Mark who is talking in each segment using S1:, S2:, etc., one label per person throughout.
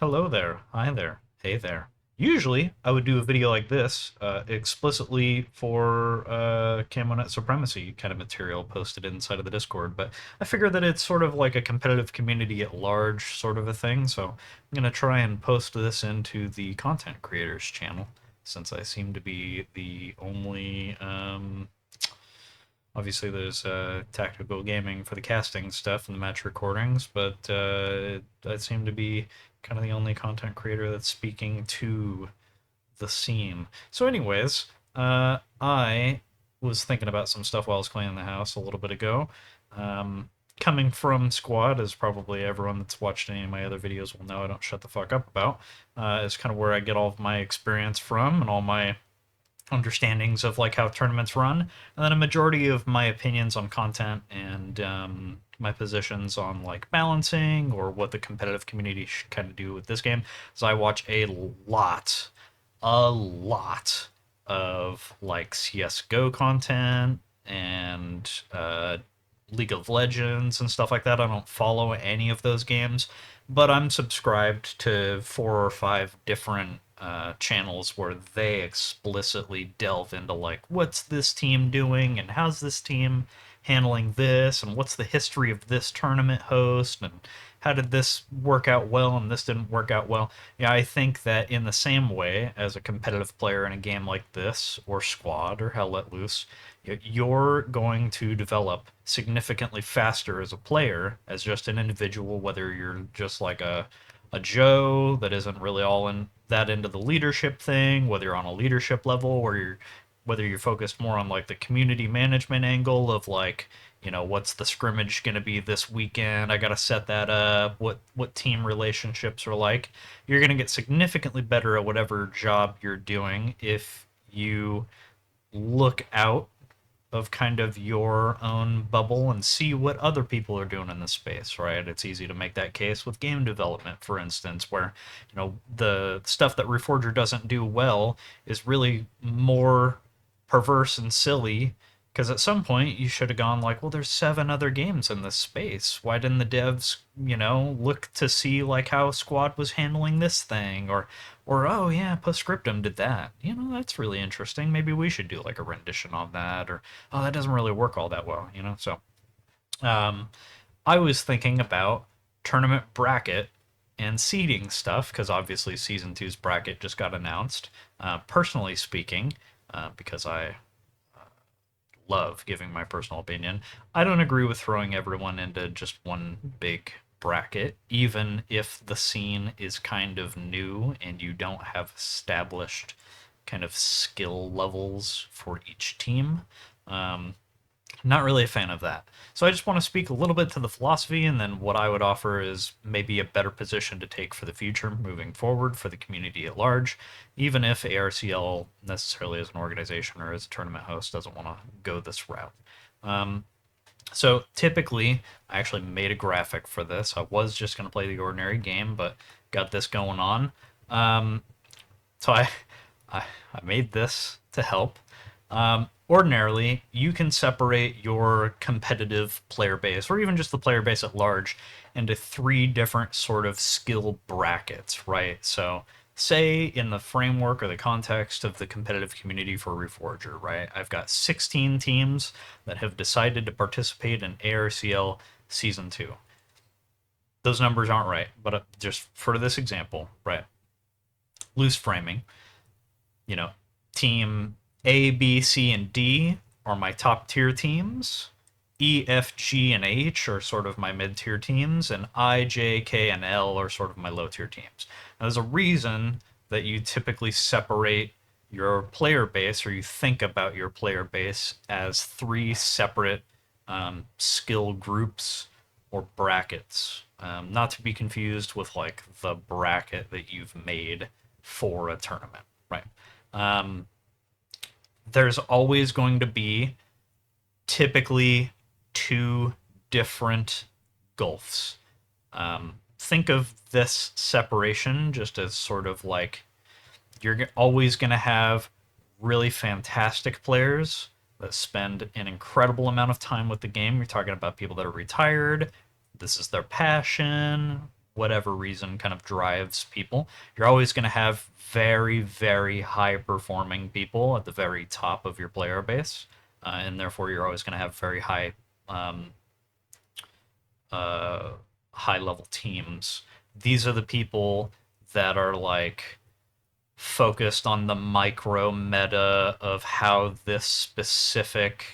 S1: Hello there. Hi there. Hey there. Usually, I would do a video like this explicitly for Camonet Supremacy kind of material posted inside of the Discord, but I figure that it's sort of like a competitive community at large sort of a thing, so I'm going to try and post this into the content creators channel since I seem to be the only obviously, there's tactical gaming for the casting stuff and the match recordings, but I seem to be kind of the only content creator that's speaking to the scene. So, anyways, I was thinking about some stuff while I was cleaning the house a little bit ago. Coming from Squad, as probably everyone that's watched any of my other videos will know, I don't shut the fuck up about, is kind of where I get all of my experience from and all my understandings of like how tournaments run, and then a majority of my opinions on content and my positions on like balancing or what the competitive community should kind of do with this game. So I watch a lot of like CS:GO content and League of Legends and stuff like that. I don't follow any of those games, but I'm subscribed to four or five different channels where they explicitly delve into like what's this team doing and how's this team handling this and what's the history of this tournament host and how did this work out well and this didn't work out well. Yeah, I think that in the same way as a competitive player in a game like this or Squad or Hell Let Loose, you're going to develop significantly faster as a player as just an individual, whether you're just like a Joe that isn't really all in that into the leadership thing, whether you're on a leadership level or you're whether you're focused more on like the community management angle of like, what's the scrimmage going to be this weekend? I got to set that up. What team relationships are like. You're going to get significantly better at whatever job you're doing if you look out of kind of your own bubble and see what other people are doing in the space, right? It's easy to make that case with game development, for instance, where, the stuff that Reforger doesn't do well is really more perverse and silly because at some point you should have gone like, well, there's seven other games in this space. Why didn't the devs, look to see like how Squad was handling this thing, or oh yeah, Postscriptum did that. That's really interesting. Maybe we should do like a rendition on that, or oh, that doesn't really work all that well. So um, I was thinking about tournament bracket and seeding stuff because obviously season two's bracket just got announced. Personally speaking, because I love giving my personal opinion. I don't agree with throwing everyone into just one big bracket, even if the scene is kind of new and you don't have established kind of skill levels for each team. Um, Not really a fan of that. So I just want to speak a little bit to the philosophy, and then what I would offer is maybe a better position to take for the future moving forward for the community at large, even if ARCL necessarily as an organization or as a tournament host doesn't want to go this route. Um, so typically, I actually made a graphic for this. I was just going to play the ordinary game, but got this going on. Um, so I made this to help. Ordinarily, you can separate your competitive player base, or even just the player base at large, into three different sort of skill brackets, right? So, say in the framework or the context of the competitive community for Reforger, right? I've got 16 teams that have decided to participate in ARCL Season 2. Those numbers aren't right, but just for this example, right? Loose framing, you know, team A, B, C, and D are my top tier teams. E, F, G, and H are sort of my mid tier teams, and I, J, K, and L are sort of my low tier teams. Now, there's a reason that you typically separate your player base, or you think about your player base as three separate skill groups or brackets. Not to be confused with like the bracket that you've made for a tournament, right? Um, there's always going to be typically two different gulfs. Think of this separation just as sort of like you're always going to have really fantastic players that spend an incredible amount of time with the game. You're talking about people that are retired. This is their passion. whatever reason kind of drives people. You're always going to have very, very high performing people at the very top of your player base, and therefore you're always going to have very um, uh, high level teams. These are the people that are like focused on the micro meta of how this specific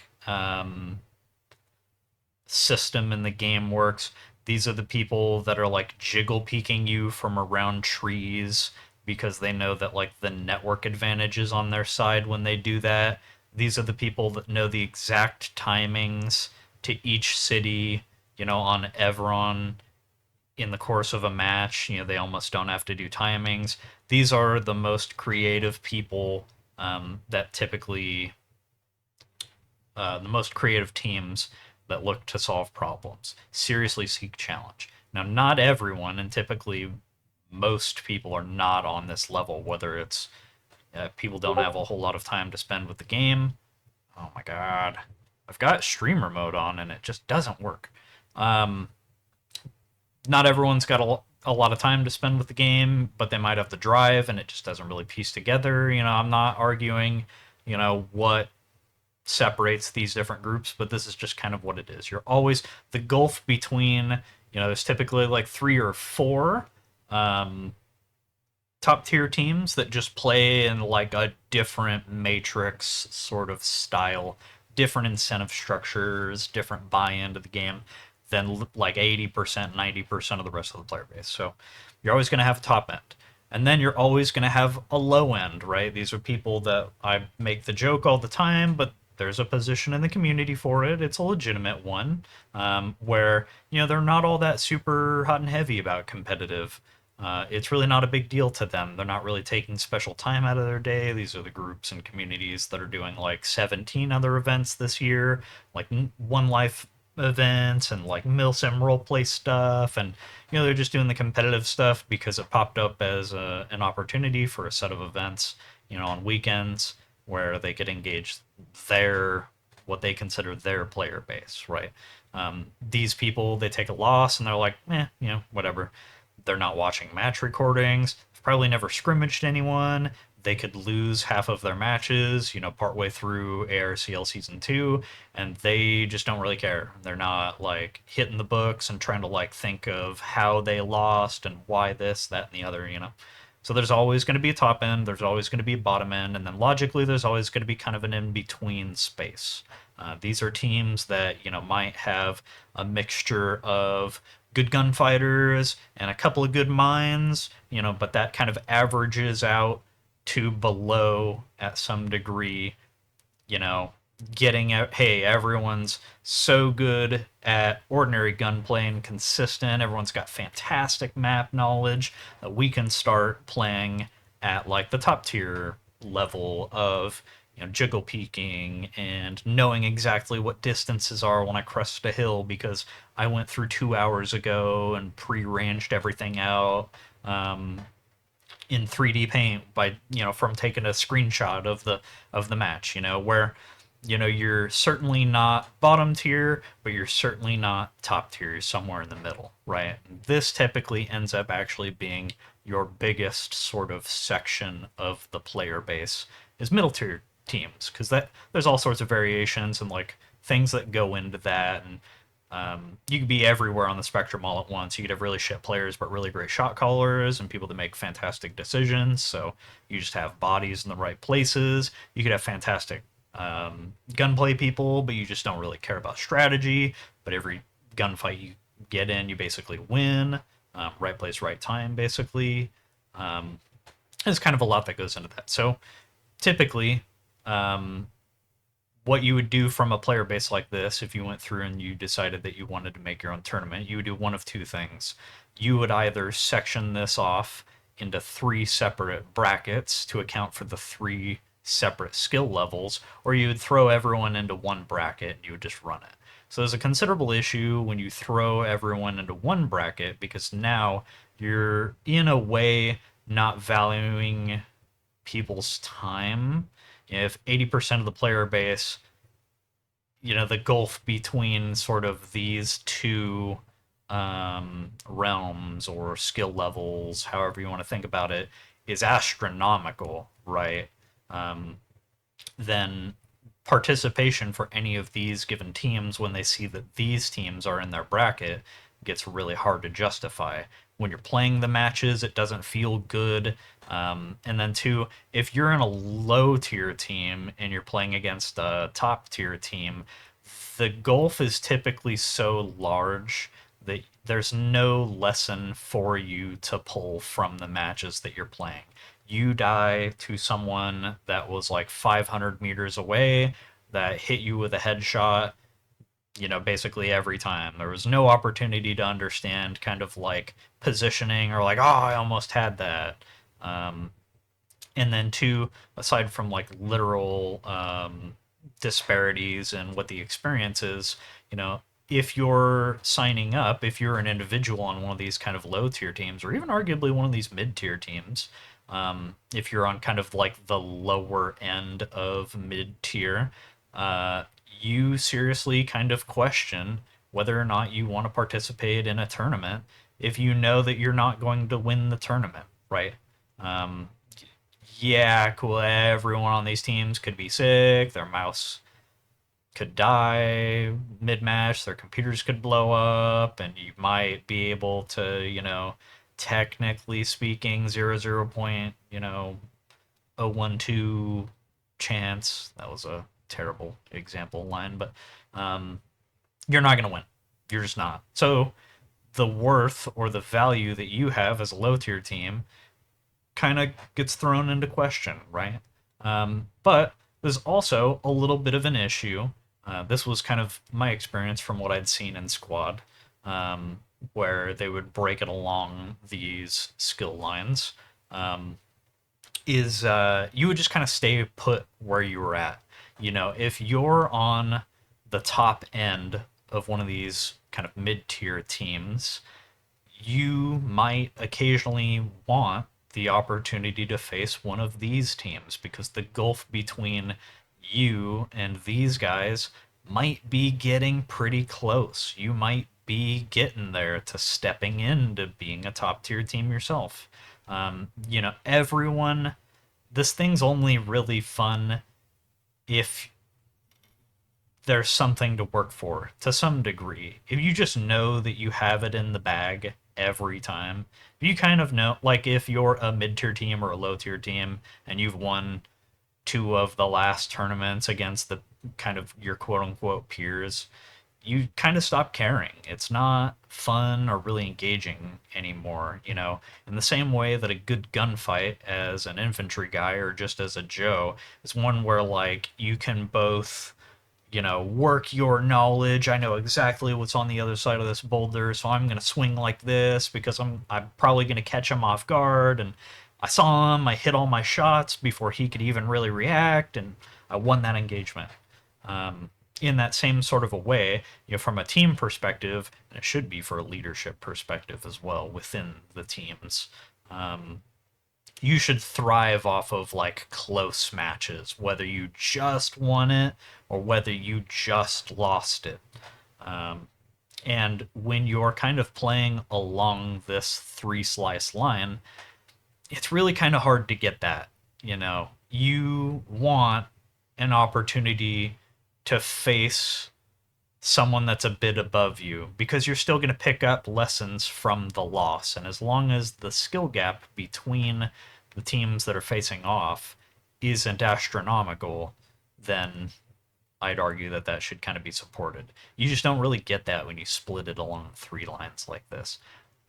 S1: system in the game works. These are the people that are like jiggle peeking you from around trees because they know that like the network advantage is on their side when they do that. These are the people that know the exact timings to each city, on Evron in the course of a match. They almost don't have to do timings. These are the most creative people that typically, the most creative teams that look to solve problems, seriously seek challenge. Now, not everyone, and typically most people are not on this level, whether it's people don't have a whole lot of time to spend with the game. Oh my god. I've got streamer mode on and it just doesn't work. Um, Not everyone's got a lot of time to spend with the game, but they might have the drive and it just doesn't really piece together. I'm not arguing, what separates these different groups, but this is just kind of what it is. You're always the gulf between, there's typically like 3 or 4 um, top tier teams that just play in like a different matrix sort of style, different incentive structures, different buy into the game than like 80%, 90% of the rest of the player base. So you're always going to have top end. And then you're always going to have a low end, right? These are people that I make the joke all the time, but there's a position in the community for it. It's a legitimate one, where they're not all that super hot and heavy about competitive. It's really not a big deal to them. They're not really taking special time out of their day. These are the groups and communities that are doing like 17 other events this year, like One Life events and like Milsim roleplay stuff, and they're just doing the competitive stuff because it popped up as an opportunity for a set of events, on weekends where they could engage their what they consider their player base, right? These people, they take a loss and they're like, whatever. They're not watching match recordings. They've probably never scrimmaged anyone. They could lose half of their matches, partway through ARCL Season 2, and they just don't really care. They're not, like, hitting the books and trying to, like, think of how they lost and why this, that, and the other. So there's always going to be a top end, there's always going to be a bottom end, and then logically there's always going to be kind of an in-between space. These are teams that, might have a mixture of good gunfighters and a couple of good mines, but that kind of averages out to below at some degree, you know, getting out, hey, everyone's so good at ordinary gunplay and consistent, everyone's got fantastic map knowledge that we can start playing at like the top tier level of jiggle peeking and knowing exactly what distances are when I crest a hill because I went through 2 hours ago and pre-ranged everything out. In 3D Paint by from taking a screenshot of the match, where you're certainly not bottom tier, but you're certainly not top tier. You're somewhere in the middle, right? This typically ends up actually being your biggest sort of section of the player base is middle tier teams because that there's all sorts of variations and like things that go into that and you could be everywhere on the spectrum all at once. You could have really shit players, but really great shot callers and people that make fantastic decisions. So you just have bodies in the right places. You could have fantastic gunplay people, but you just don't really care about strategy. But every gunfight you get in, you basically win. Right place, right time, basically. There's kind of a lot that goes into that. So typically, what you would do from a player base like this, if you went through and you decided that you wanted to make your own tournament, you would do one of two things. You would either section this off into 3 separate brackets to account for the 3 separate skill levels, or you would throw everyone into one bracket and you would just run it. So there's a considerable issue when you throw everyone into one bracket because now you're in a way not valuing people's time. If 80% of the player base, the gulf between sort of these two realms or skill levels, however you want to think about it, is astronomical, right? Um, then participation for any of these given teams when they see that these teams are in their bracket gets really hard to justify. When you're playing the matches, it doesn't feel good. And then, two, if you're in a low tier team and you're playing against a top tier team, the gulf is typically so large that there's no lesson for you to pull from the matches that you're playing. You die to someone that was like 500 meters away that hit you with a headshot, basically every time. There was no opportunity to understand kind of like positioning or like, oh, I almost had that. Um, and then two, aside from like literal disparities in what the experience is, you know, if you're signing up, if you're an individual on one of these kind of low tier teams, or even arguably one of these mid tier teams, if you're on kind of like the lower end of mid tier, uh, you seriously kind of question whether or not you want to participate in a tournament if you know that you're not going to win the tournament, right? Um, yeah, cool. Everyone on these teams could be sick. Their mouse could die mid match. Their computers could blow up, and you might be able to, technically speaking, 0.0 012 chance. That was a terrible example line, but um, you're not going to win. You're just not. So the worth or the value that you have as a low tier team kind of gets thrown into question, right? But there's also a little bit of an issue. This was kind of my experience from what I'd seen in Squad, where they would break it along these skill lines. Um, is You would just kind of stay put where you were at. If you're on the top end of one of these kind of mid tier teams, you might occasionally want the opportunity to face one of these teams because the gulf between you and these guys might be getting pretty close. You might be getting there to stepping into being a top tier team yourself. Everyone, this thing's only really fun if there's something to work for to some degree. If you just know that you have it in the bag every time, if you kind of know, like if you're a mid tier team or a low tier team and you've won two of the last tournaments against the kind of your quote unquote peers, you kind of stop caring. It's not fun or really engaging anymore, In the same way that a good gunfight as an infantry guy or just as a Joe is one where like you can both work your knowledge. I know exactly what's on the other side of this boulder, so I'm gonna swing like this because I'm probably gonna catch him off guard. And I saw him, I hit all my shots before he could even really react, and I won that engagement. In that same sort of a way, from a team perspective, and it should be for a leadership perspective as well within the teams. You should thrive off of like close matches, whether you just won it or whether you just lost it. Um, and when you're kind of playing along this three slice line, it's really kind of hard to get that. You want an opportunity to face someone that's a bit above you because you're still going to pick up lessons from the loss. And as long as the skill gap between the teams that are facing off isn't astronomical, then I'd argue that that should kind of be supported. You just don't really get that when you split it along three lines like this.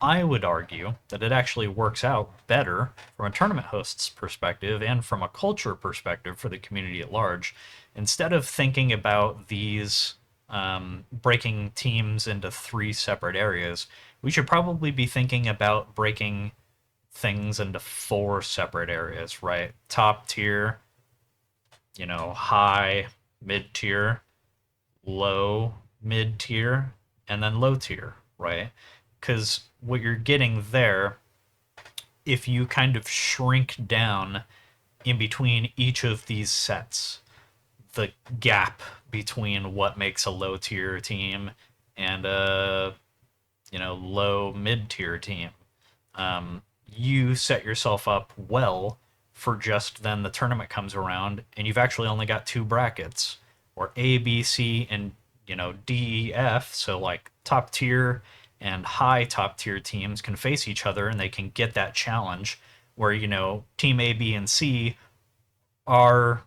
S1: I would argue that it actually works out better from a tournament host's perspective and from a culture perspective for the community at large. Instead of thinking about these breaking teams into three separate areas, we should probably be thinking about breaking things into four separate areas, right? Top tier, high, mid tier, low, mid tier, and then low tier, right? Because what you're getting there, if you kind of shrink down in between each of these sets, the gap between what makes a low tier team and a low mid-tier team, you set yourself up well for just then the tournament comes around and you've actually only got two brackets, or A, B, C, and D, E, F. So like top tier and high top tier teams can face each other and they can get that challenge where team A, B, and C are,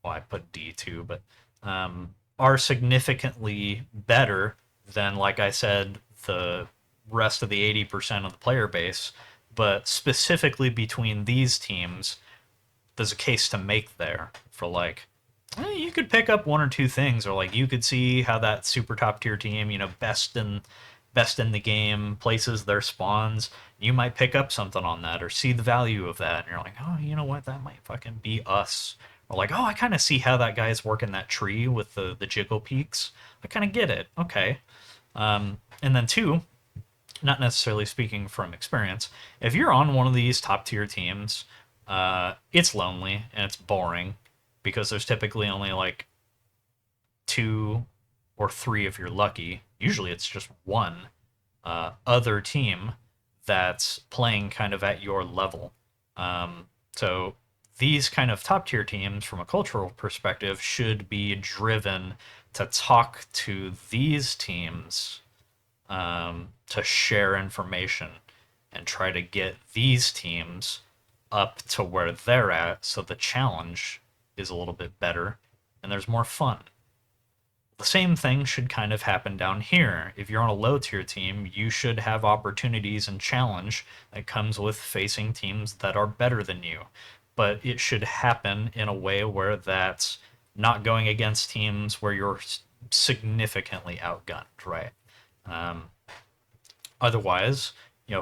S1: well, I put D too, but are significantly better than, like I said, the rest of the 80% of the player base. But specifically between these teams, there's a case to make there for like, you could pick up one or two things, or like you could see how that super top tier team, best in the game, places their spawns. You might pick up something on that or see the value of that, and you're like, oh, you know what, that might fucking be us. Or like, oh, I kind of see how that guy's working that tree with the jiggle peaks. I kind of get it. Okay. And then two, not necessarily speaking from experience, if you're on one of these top tier teams, it's lonely and it's boring because there's typically only like two or three if you're lucky. Usually it's just one other team that's playing kind of at your level. So these kind of top tier teams, from a cultural perspective, should be driven to talk to these teams, to share information and try to get these teams up to where they're at so the challenge is a little bit better and there's more fun. The same thing should kind of happen down here. If you're on a low tier team, you should have opportunities and challenge that comes with facing teams that are better than you. But it should happen in a way where that's not going against teams where you're significantly outgunned, right? Um, Otherwise,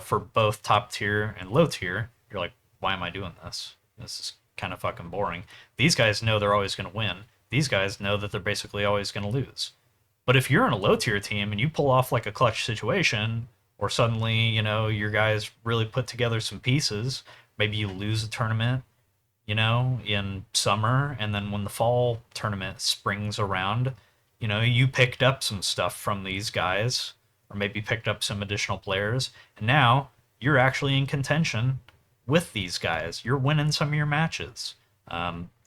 S1: for both top tier and low tier, you're like, why am I doing this? This is kind of fucking boring. These guys know they're always going to win. These guys know that they're basically always going to lose. But if you're in a low tier team and you pull off like a clutch situation, or suddenly, your guys really put together some pieces, maybe you lose a tournament, in summer, and then when the fall tournament springs around, you picked up some stuff from these guys, or maybe picked up some additional players, and now you're actually in contention with these guys. You're winning some of your matches.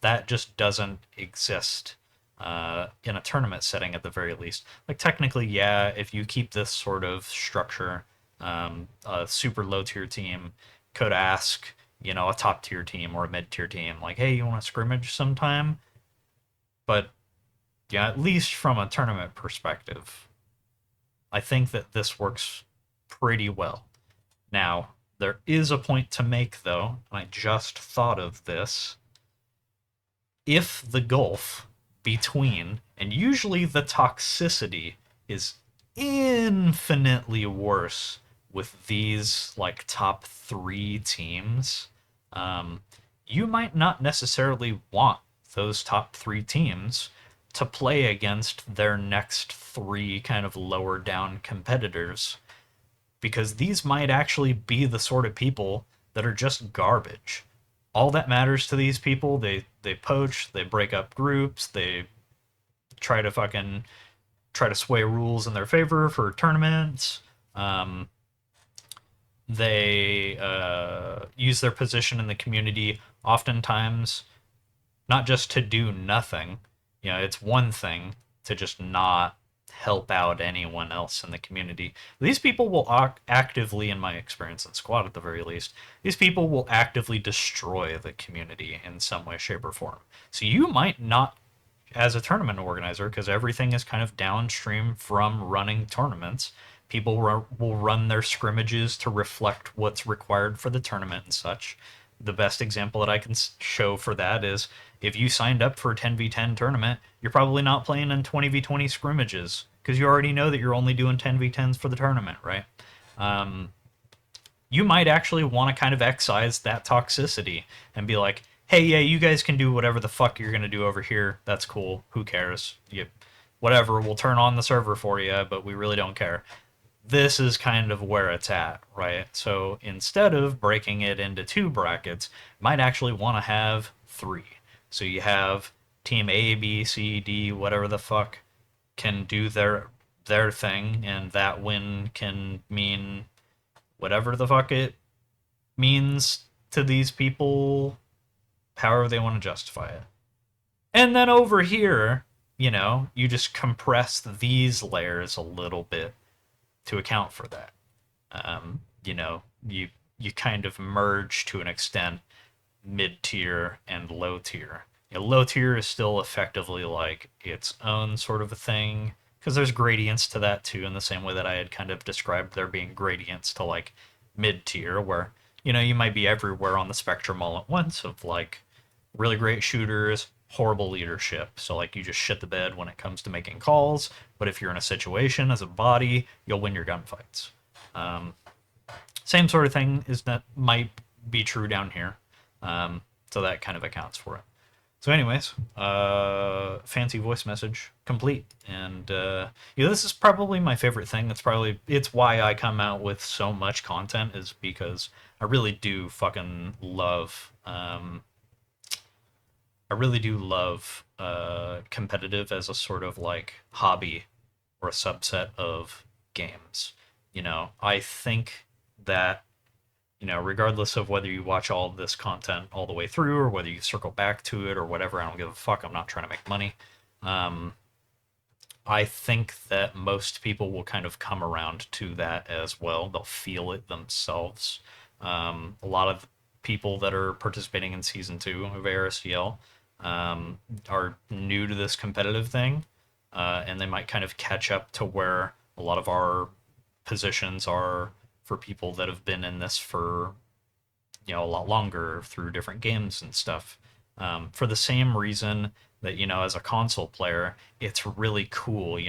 S1: That just doesn't exist in a tournament setting at the very least. Like technically, yeah, if you keep this sort of structure, a super low tier team could ask, a top tier team or a mid tier team, like, hey, you want to scrimmage sometime? But yeah, at least from a tournament perspective, I think that this works pretty well. Now, there is a point to make, though, and I just thought of this. If the gulf between, and usually the toxicity is infinitely worse with these like top three teams, you might not necessarily want those top three teams to play against their next three kind of lower down competitors, because these might actually be the sort of people that are just garbage. All that matters to these people, they poach, they break up groups, they try to sway rules in their favor for tournaments. They use their position in the community oftentimes not just to do nothing. It's one thing to just not help out anyone else in the community. These people will actively, in my experience in squad at the very least, these people will actively destroy the community in some way, shape, or form. So you might not, as a tournament organizer, because everything is kind of downstream from running tournaments, people will run their scrimmages to reflect what's required for the tournament and such. The best example that I can show for that is if you signed up for a 10v10 tournament, you're probably not playing in 20v20 scrimmages because you already know that you're only doing 10v10s for the tournament, right? You might actually want to kind of excise that toxicity and be like, hey, yeah, you guys can do whatever the fuck you're going to do over here. That's cool. Who cares? Whatever, we'll turn on the server for you, but we really don't care. This is kind of where it's at, right? So instead of breaking it into two brackets, you might actually want to have three. So you have team A, B, C, D, whatever the fuck, can do their their thing, and that win can mean whatever the fuck it means to these people, however they want to justify it. And then over here, you just compress these layers a little bit to account for that. You kind of merge to an extent mid tier and low tier. Low tier is still effectively like its own sort of a thing because there's gradients to that too, in the same way that I had kind of described there being gradients to like mid tier, where you might be everywhere on the spectrum all at once of like really great shooters, horrible leadership. So like you just shit the bed when it comes to making calls, but if you're in a situation as a body, you'll win your gunfights. Um, Same sort of thing is that might be true down here. So that kind of accounts for it. So, anyways, fancy voice message complete, and this is probably my favorite thing. It's why I come out with so much content, is because I really do fucking love. I really do love competitive as a sort of like hobby or a subset of games. I think that regardless of whether you watch all of this content all the way through or whether you circle back to it or whatever, I don't give a fuck. I'm not trying to make money. I think that most people will kind of come around to that as well. They'll feel it themselves. A lot of people that are participating in season 2 of ARSDL are new to this competitive thing, and they might kind of catch up to where a lot of our positions are for people that have been in this for a lot longer through different games and stuff. For the same reason that as a console player, it's really cool.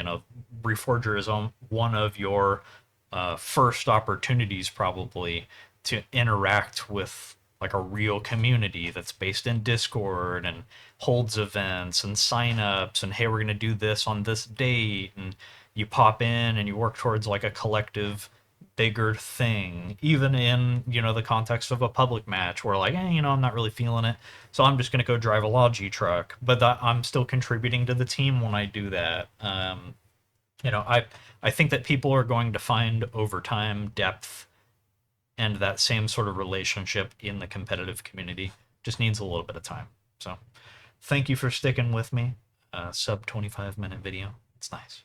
S1: Reforger is one of your first opportunities probably to interact with like a real community that's based in Discord and holds events and signups and hey, we're gonna do this on this date, and you pop in and you work towards like a collective bigger thing, even in the context of a public match where like I'm not really feeling it, so I'm just gonna go drive a Logi truck, but I'm still contributing to the team when I do that. I think that people are going to find over time depth and that same sort of relationship in the competitive community. Just needs a little bit of time. So thank you for sticking with me. Sub 25-minute video. It's nice.